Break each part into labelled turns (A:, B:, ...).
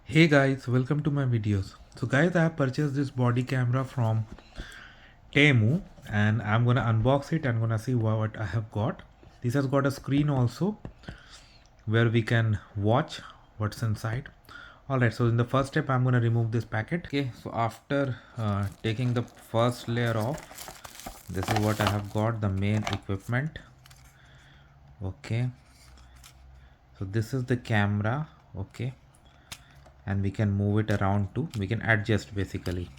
A: Hey guys, welcome to my videos. So guys, I have purchased this body camera from Temu and I'm gonna unbox it and gonna see what I have got. This has got a screen also where we can watch what's inside. Alright, so in the first step I'm gonna remove this packet. Okay, so after taking the first layer off, this is what I have got, the main equipment. Okay, so this is the camera. Okay, and we can move it around too. We can adjust basically.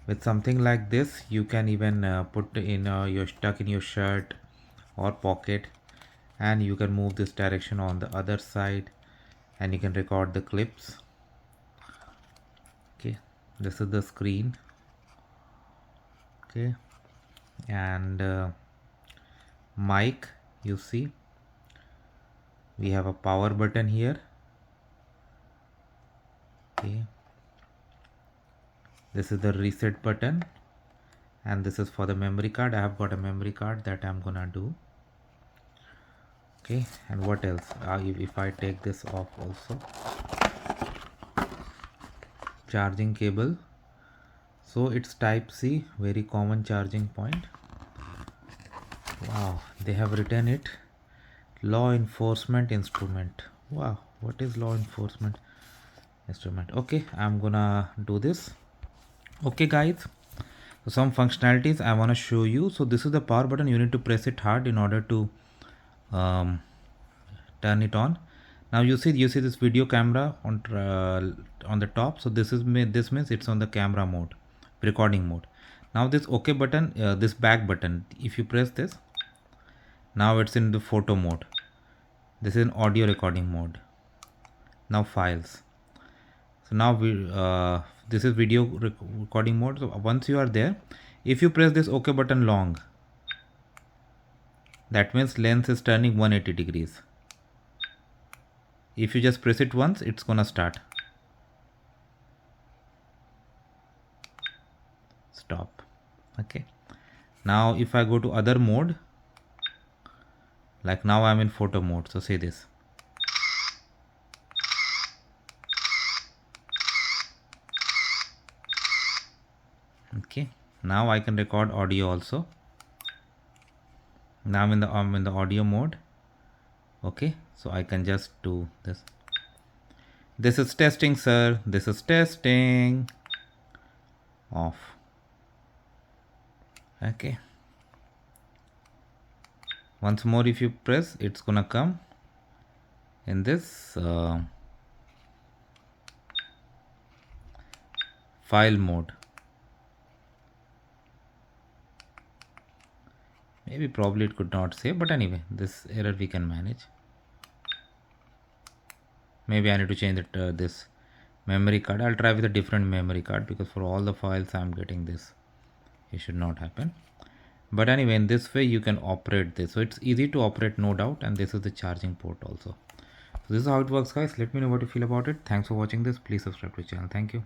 A: With something like this you can even put in your stuck in your shirt or pocket, and you can move this direction on the other side and you can record the clips. Okay, this is the screen. Okay, and mic, you see we have a power button here. Okay, this is the reset button, and this is for the memory card. I have got a memory card that I'm gonna do. Okay, and what else, if I take this off also, charging cable. So it's type C, very common charging point. Wow, they have written it law enforcement instrument. Wow, what is law enforcement instrument? Okay, I'm gonna do this. Okay guys, so some functionalities I want to show you. So this is the power button. You need to press it hard in order to turn it on. Now you see this video camera on the top. So this means it's on the camera mode, recording mode. Now this OK button, this back button, if you press this, now it's in the photo mode. This is an audio recording mode. Now files. So now this is video recording mode. So once you are there, if you press this OK button long, that means lens is turning 180 degrees. If you just press it once, it's gonna start. Stop. Okay, now if I go to other mode, like now I'm in photo mode, so say this. Okay, now I can record audio also. Now I'm in the audio mode. Okay, so I can just do this. This is testing, sir. This is testing. Off. Okay, once more if you press, it's gonna come in this file mode. Maybe probably it could not save, but anyway, this error we can manage. Maybe I need to change it, this memory card. I'll try with a different memory card, because for all the files I'm getting this. It should not happen. But anyway, in this way you can operate this. So it's easy to operate, no doubt. And this is the charging port also. So this is how it works, guys. Let me know what you feel about it. Thanks for watching this. Please subscribe to the channel. Thank you.